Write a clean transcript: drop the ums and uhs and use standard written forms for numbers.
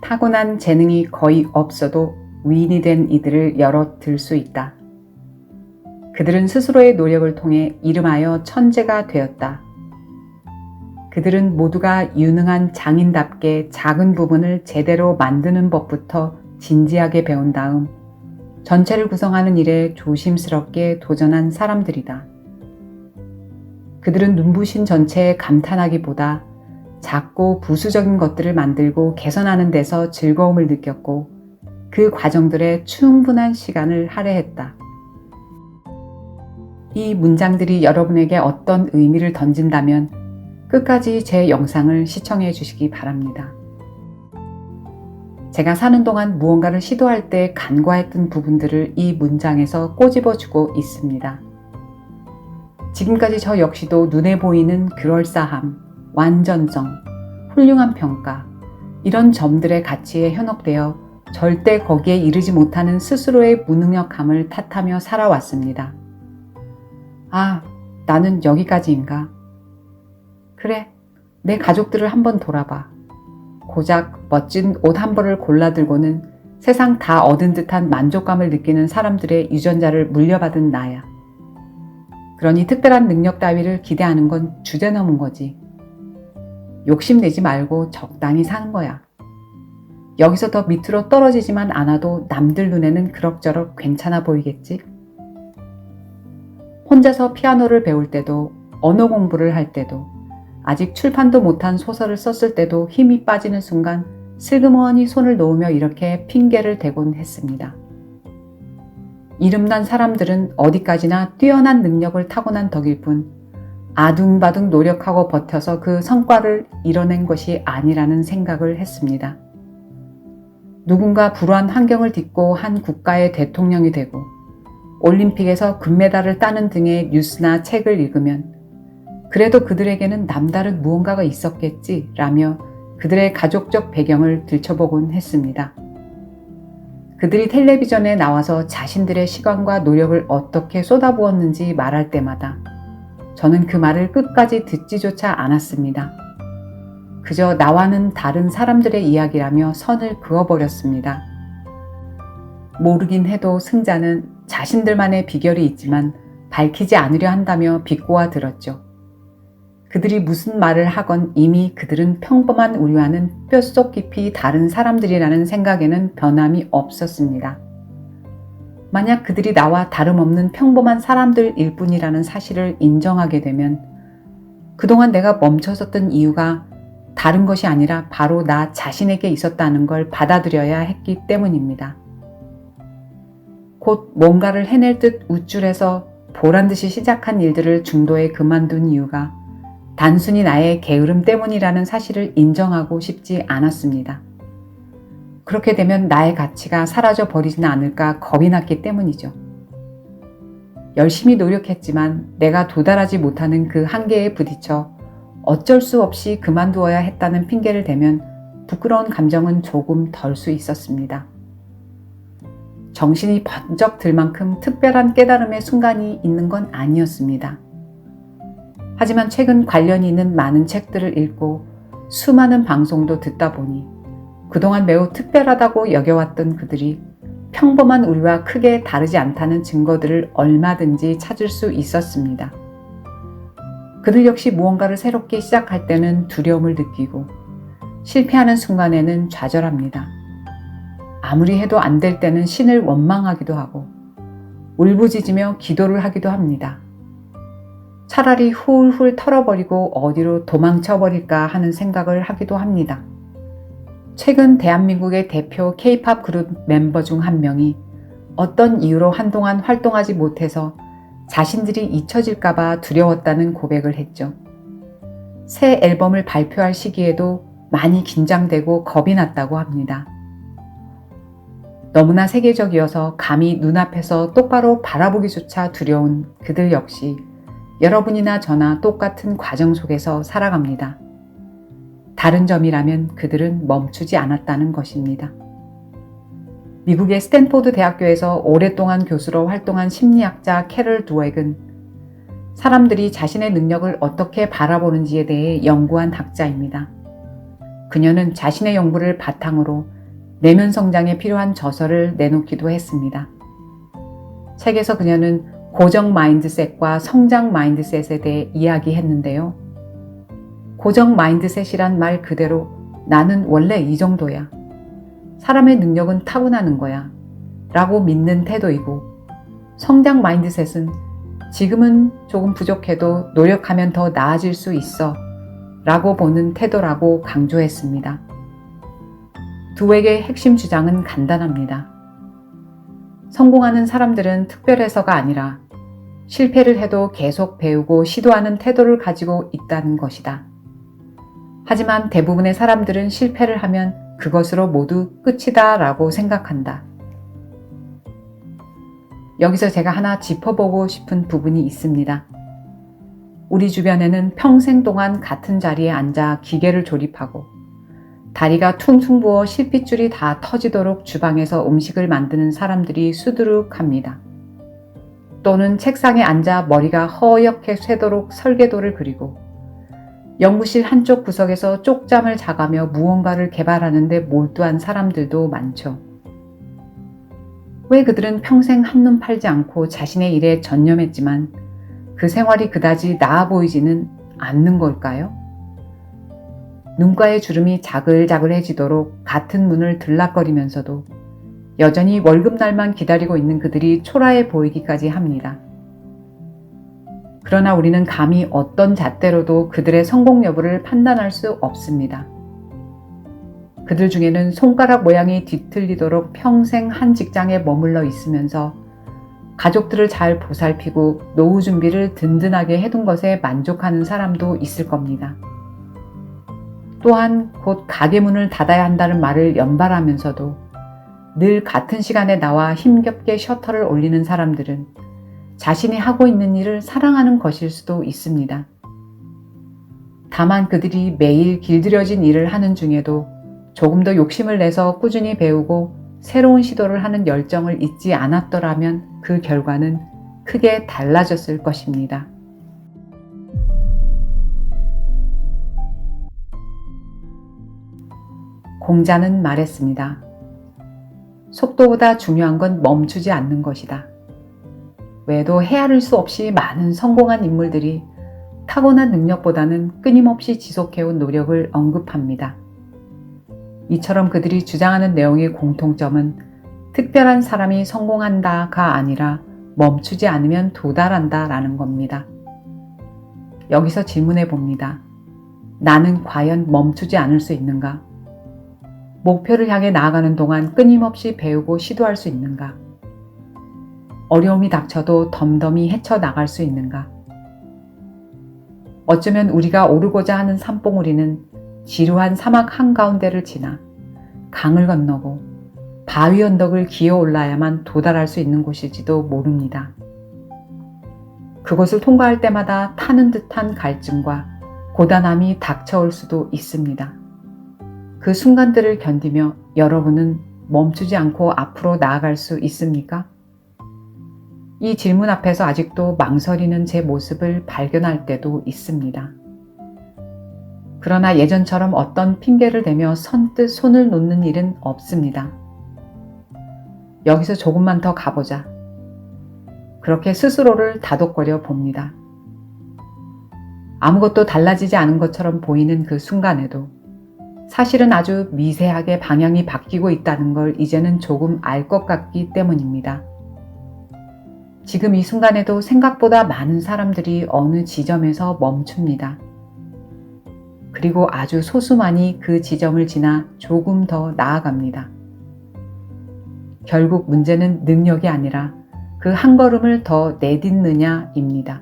타고난 재능이 거의 없어도 위인이 된 이들을 여럿 들 수 있다. 그들은 스스로의 노력을 통해 이름하여 천재가 되었다. 그들은 모두가 유능한 장인답게 작은 부분을 제대로 만드는 법부터 진지하게 배운 다음 전체를 구성하는 일에 조심스럽게 도전한 사람들이다. 그들은 눈부신 전체에 감탄하기보다 작고 부수적인 것들을 만들고 개선하는 데서 즐거움을 느꼈고 그 과정들에 충분한 시간을 할애했다. 이 문장들이 여러분에게 어떤 의미를 던진다면 끝까지 제 영상을 시청해 주시기 바랍니다. 제가 사는 동안 무언가를 시도할 때 간과했던 부분들을 이 문장에서 꼬집어주고 있습니다. 지금까지 저 역시도 눈에 보이는 그럴싸함, 완전성, 훌륭한 평가, 이런 점들의 가치에 현혹되어 절대 거기에 이르지 못하는 스스로의 무능력함을 탓하며 살아왔습니다. 아, 나는 여기까지인가? 그래, 내 가족들을 한번 돌아봐. 고작 멋진 옷 한 벌을 골라들고는 세상 다 얻은 듯한 만족감을 느끼는 사람들의 유전자를 물려받은 나야. 그러니 특별한 능력 따위를 기대하는 건 주제넘은 거지. 욕심내지 말고 적당히 사는 거야. 여기서 더 밑으로 떨어지지만 않아도 남들 눈에는 그럭저럭 괜찮아 보이겠지? 혼자서 피아노를 배울 때도, 언어 공부를 할 때도, 아직 출판도 못한 소설을 썼을 때도 힘이 빠지는 순간 슬그머니 손을 놓으며 이렇게 핑계를 대곤 했습니다. 이름난 사람들은 어디까지나 뛰어난 능력을 타고난 덕일 뿐 아둥바둥 노력하고 버텨서 그 성과를 이뤄낸 것이 아니라는 생각을 했습니다. 누군가 불우한 환경을 딛고 한 국가의 대통령이 되고 올림픽에서 금메달을 따는 등의 뉴스나 책을 읽으면 그래도 그들에게는 남다른 무언가가 있었겠지 라며 그들의 가족적 배경을 들춰보곤 했습니다. 그들이 텔레비전에 나와서 자신들의 시간과 노력을 어떻게 쏟아부었는지 말할 때마다 저는 그 말을 끝까지 듣지조차 않았습니다. 그저 나와는 다른 사람들의 이야기라며 선을 그어버렸습니다. 모르긴 해도 승자는 자신들만의 비결이 있지만 밝히지 않으려 한다며 비꼬아 들었죠. 그들이 무슨 말을 하건 이미 그들은 평범한 우리와는 뼛속 깊이 다른 사람들이라는 생각에는 변함이 없었습니다. 만약 그들이 나와 다름없는 평범한 사람들일 뿐이라는 사실을 인정하게 되면 그동안 내가 멈춰섰던 이유가 다른 것이 아니라 바로 나 자신에게 있었다는 걸 받아들여야 했기 때문입니다. 곧 뭔가를 해낼 듯 우쭐해서 보란듯이 시작한 일들을 중도에 그만둔 이유가 단순히 나의 게으름 때문이라는 사실을 인정하고 싶지 않았습니다. 그렇게 되면 나의 가치가 사라져 버리지는 않을까 겁이 났기 때문이죠. 열심히 노력했지만 내가 도달하지 못하는 그 한계에 부딪혀 어쩔 수 없이 그만두어야 했다는 핑계를 대면 부끄러운 감정은 조금 덜 수 있었습니다. 정신이 번쩍 들 만큼 특별한 깨달음의 순간이 있는 건 아니었습니다. 하지만 최근 관련이 있는 많은 책들을 읽고 수많은 방송도 듣다 보니 그동안 매우 특별하다고 여겨왔던 그들이 평범한 우리와 크게 다르지 않다는 증거들을 얼마든지 찾을 수 있었습니다. 그들 역시 무언가를 새롭게 시작할 때는 두려움을 느끼고 실패하는 순간에는 좌절합니다. 아무리 해도 안 될 때는 신을 원망하기도 하고 울부짖으며 기도를 하기도 합니다. 차라리 훌훌 털어버리고 어디로 도망쳐버릴까 하는 생각을 하기도 합니다. 최근 대한민국의 대표 K-팝 그룹 멤버 중 한 명이 어떤 이유로 한동안 활동하지 못해서 자신들이 잊혀질까봐 두려웠다는 고백을 했죠. 새 앨범을 발표할 시기에도 많이 긴장되고 겁이 났다고 합니다. 너무나 세계적이어서 감히 눈앞에서 똑바로 바라보기조차 두려운 그들 역시 여러분이나 저나 똑같은 과정 속에서 살아갑니다. 다른 점이라면 그들은 멈추지 않았다는 것입니다. 미국의 스탠포드 대학교에서 오랫동안 교수로 활동한 심리학자 캐럴 드웨그는 사람들이 자신의 능력을 어떻게 바라보는지에 대해 연구한 학자입니다. 그녀는 자신의 연구를 바탕으로 내면 성장에 필요한 저서를 내놓기도 했습니다. 책에서 그녀는 고정 마인드셋과 성장 마인드셋에 대해 이야기했는데요. 고정 마인드셋이란 말 그대로 나는 원래 이 정도야. 사람의 능력은 타고나는 거야. 라고 믿는 태도이고, 성장 마인드셋은 지금은 조금 부족해도 노력하면 더 나아질 수 있어. 라고 보는 태도라고 강조했습니다. 두에게 핵심 주장은 간단합니다. 성공하는 사람들은 특별해서가 아니라 실패를 해도 계속 배우고 시도하는 태도를 가지고 있다는 것이다. 하지만 대부분의 사람들은 실패를 하면 그것으로 모두 끝이다 라고 생각한다. 여기서 제가 하나 짚어보고 싶은 부분이 있습니다. 우리 주변에는 평생 동안 같은 자리에 앉아 기계를 조립하고 다리가 퉁퉁 부어 실핏줄이 다 터지도록 주방에서 음식을 만드는 사람들이 수두룩합니다. 또는 책상에 앉아 머리가 허옇게 새도록 설계도를 그리고 연구실 한쪽 구석에서 쪽잠을 자가며 무언가를 개발하는 데 몰두한 사람들도 많죠. 왜 그들은 평생 한눈 팔지 않고 자신의 일에 전념했지만 그 생활이 그다지 나아 보이지는 않는 걸까요? 눈가의 주름이 자글자글해지도록 같은 문을 들락거리면서도 여전히 월급날만 기다리고 있는 그들이 초라해 보이기까지 합니다. 그러나 우리는 감히 어떤 잣대로도 그들의 성공 여부를 판단할 수 없습니다. 그들 중에는 손가락 모양이 뒤틀리도록 평생 한 직장에 머물러 있으면서 가족들을 잘 보살피고 노후 준비를 든든하게 해둔 것에 만족하는 사람도 있을 겁니다. 또한 곧 가게 문을 닫아야 한다는 말을 연발하면서도 늘 같은 시간에 나와 힘겹게 셔터를 올리는 사람들은 자신이 하고 있는 일을 사랑하는 것일 수도 있습니다. 다만 그들이 매일 길들여진 일을 하는 중에도 조금 더 욕심을 내서 꾸준히 배우고 새로운 시도를 하는 열정을 잊지 않았더라면 그 결과는 크게 달라졌을 것입니다. 공자는 말했습니다. 속도보다 중요한 건 멈추지 않는 것이다. 외에도 헤아릴 수 없이 많은 성공한 인물들이 타고난 능력보다는 끊임없이 지속해온 노력을 언급합니다. 이처럼 그들이 주장하는 내용의 공통점은 특별한 사람이 성공한다가 아니라 멈추지 않으면 도달한다 라는 겁니다. 여기서 질문해 봅니다. 나는 과연 멈추지 않을 수 있는가? 목표를 향해 나아가는 동안 끊임없이 배우고 시도할 수 있는가? 어려움이 닥쳐도 덤덤히 헤쳐나갈 수 있는가? 어쩌면 우리가 오르고자 하는 산봉우리는 지루한 사막 한가운데를 지나 강을 건너고 바위 언덕을 기어 올라야만 도달할 수 있는 곳일지도 모릅니다. 그곳을 통과할 때마다 타는 듯한 갈증과 고단함이 닥쳐올 수도 있습니다. 그 순간들을 견디며 여러분은 멈추지 않고 앞으로 나아갈 수 있습니까? 이 질문 앞에서 아직도 망설이는 제 모습을 발견할 때도 있습니다. 그러나 예전처럼 어떤 핑계를 대며 선뜻 손을 놓는 일은 없습니다. 여기서 조금만 더 가보자. 그렇게 스스로를 다독거려 봅니다. 아무것도 달라지지 않은 것처럼 보이는 그 순간에도 사실은 아주 미세하게 방향이 바뀌고 있다는 걸 이제는 조금 알 것 같기 때문입니다. 지금 이 순간에도 생각보다 많은 사람들이 어느 지점에서 멈춥니다. 그리고 아주 소수만이 그 지점을 지나 조금 더 나아갑니다. 결국 문제는 능력이 아니라 그 한 걸음을 더 내딛느냐입니다.